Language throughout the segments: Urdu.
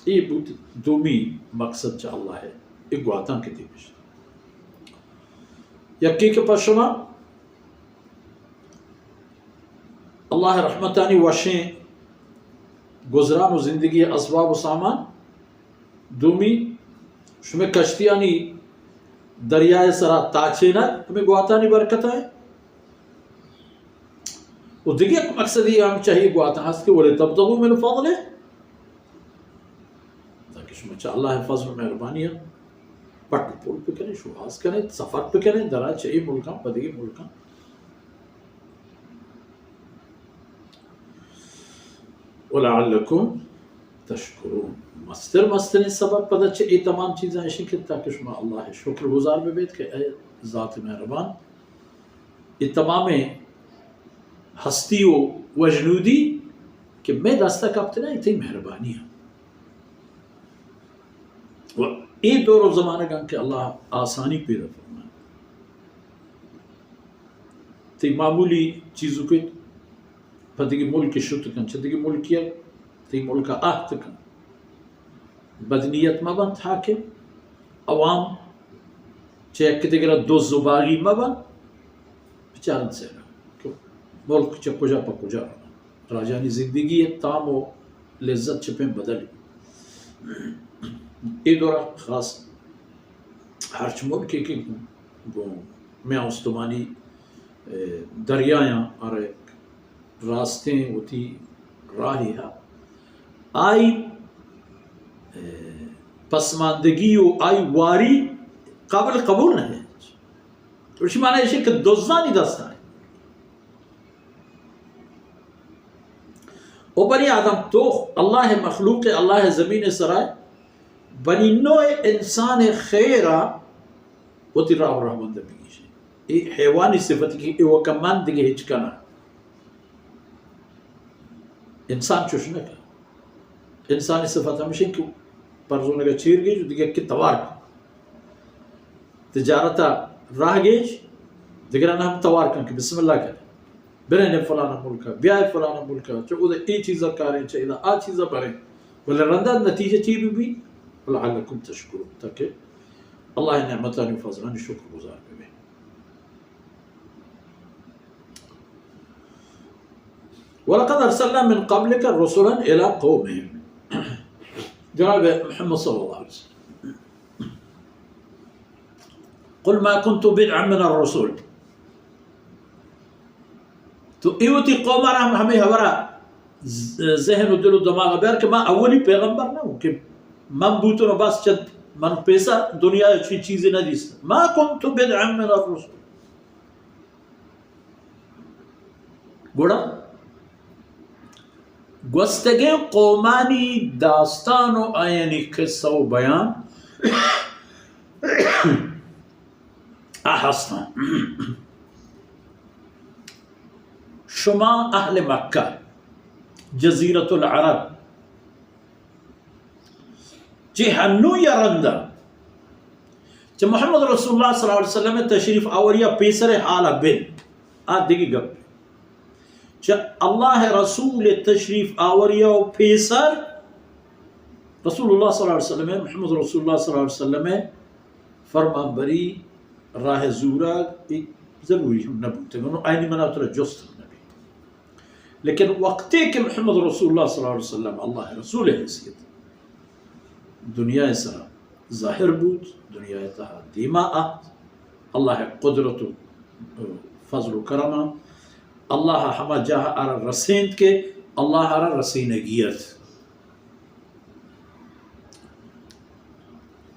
ای بود دومی مقصد چه الله ای گواتان که دی بشت یکی که پشما الله رحمتانی وشین گذران و زندگی اسباب و سامان دومی شما کشتیانی دریائے سرا تاچینا ہمیں گواتانی برکت ہے و دیگه یک مقصدی هم چاہیے گواتا هست که ولی تبتغو من فضله تاکہ شما چاہ اللہ فضل و مہربانی پٹ پول پہ کریں شواز کریں سفر پہ کریں درا چاہیے ملکاں بدگی ملکاں وَلَعَلَّكُمْ تَشْكُرُونَ مستر سبب پتہ چاہیے یہ تمام چیزیں ایسی کہ تاکہ شما اللہ شکر گزار میں بیت کہ اے ذات مہربان یہ تمام ہستی و وجنودی کہ میں دستہ کبتے نا اتنی مہربانی ہے یہ دور و زمانہ گا کہ اللہ آسانی پیدا فرمائے تی معمولی چیزوں کے پتہ ملک شت کن چتگی ملکیت تی ملک آہت کن بدنیت مبند حاکم عوام چیک تگرہ دو زباغی مبند بچارن سے ملک چا کجا پا کجا راجانی زندگی تام و لذت چپیں بدلی یہ دورہ خاص ہرچ ملک کی میں استمانی دریایاں اور راستیں ہوتی راہی ہے آئی پسماندگی و آئی واری قابل قبول نہیں تو اسی معنی ہے کہ دوزانی دستان او بنی آدم تو اللہ مخلوق اللہ زمین سرائے بنی نوع انسان خیرہ وہ تی راہ رحمت دبیگی ہے یہ حیوانی صفت کی وہ کمان دیگے ہچکنا انسان چوشنے کا انسانی صفت ہمیشہ کیوں پرزوں لگا چیر گئی جو دیگے کی توار کا تجارتا راہ گیج دیگران ہم توار کن کہ بسم اللہ کریں برہنے فلانا ملکہ بیائے فلانا ملکہ چاہو دے ای چیزہ کاریں چاہیے دا آ چیزہ بھریں ولی رندہ نتیجہ چیئے بھی وَلَعَلَّكُمْ تَشْكُرُونَ تاکہ اللہ نعمتانی و فضلانی شکر گزار بھی وَلَقَدْ أَرْسَلْنَا مِنْ قَبْلِكَ رُسُلًا إِلَىٰ قَوْمِهِمْ جناب محمد صلی اللہ علیہ وسلم قُلْ مَا كُنْتُ بِدْعًا مِنَ الرُّسُولِ تو ایوتی قوم رحم ہمیں ہمارا ذہن و دل و دماغ بیار کہ میں اولی پیغمبر نہ ہوں کہ من بوتو نہ بس چند من پیسہ دنیا اچھی چیزیں نہ دیستا ما کنت بدعا من الرسول گوڑا گوستگی قومانی داستان و آینی قصہ و بیان احسن شما اہل مکہ جزیرت العرب جی ہنو یا رندہ جب محمد رسول اللہ صلی اللہ علیہ وسلم تشریف آوریا پیسر حالہ بن دیگی گپ جب اللہ رسول تشریف آوریا پیسر رسول اللہ صلی اللہ علیہ وسلم محمد رسول اللہ صلی اللہ علیہ وسلم فرمان بری راہ زورا ایک ضروری ہم نبوتے گا آئینی مناتر جست لیکن وقتی کہ محمد رسول اللہ صلی اللہ علیہ وسلم اللہ رسول حیثیت دنیا سرا ظاہر بود دنیا تہا دیما آت اللہ قدرت و فضل و کرم اللہ ہما جاہ آرہ رسیند کے اللہ آرہ رسینگیت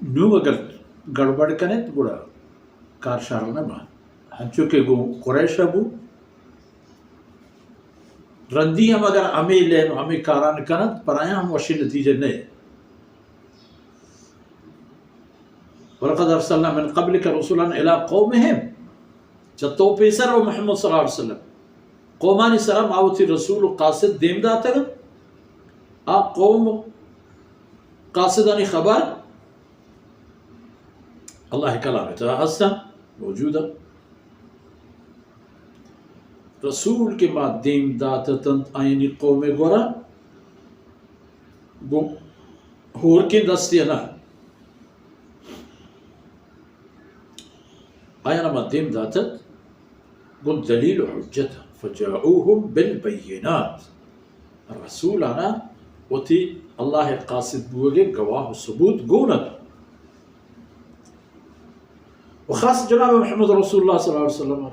نو اگر گڑبڑ کنے تو بڑا کارشار نہ بنا ہنچو کہ گو قریش ابو رندی ہم اگر ہمیں لین ہمیں کاران کنند پر آیا ہم وشی نتیجہ نہیں وَلَقَدْ أَرْسَلْنَا مِنْ قَبْلِكَ رُسُلًا إِلَىٰ قَوْمِهِمْ چتو پیسر و محمد صلی اللہ علیہ وسلم قومانی سلام آوتی رسول قاصد دیم داتا گا آپ قوم قاصدانی خبر اللہ کلام تا ہستا موجودا رسول کے بعد دیم داتا تند آئینی قوم گورا هور کی دستی نا آیا نما دیم داتت قل دلیل حجتها فجاؤوهم بالبینات الرسول انا وتی اللہ قاصد بوگے گواہ ثبوت گوند وخاص جناب محمد رسول اللہ صلی اللہ علیہ وسلم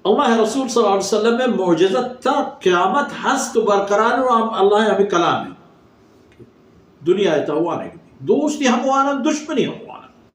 اللہ رسول صلی اللہ علیہ وسلم میں معجزت تا قیامت ہست و برقرار اللہ ہمیں کلام ہے دنیا ہے تو ہوا نہیں دوستی ہم وانا دشمنی ہوں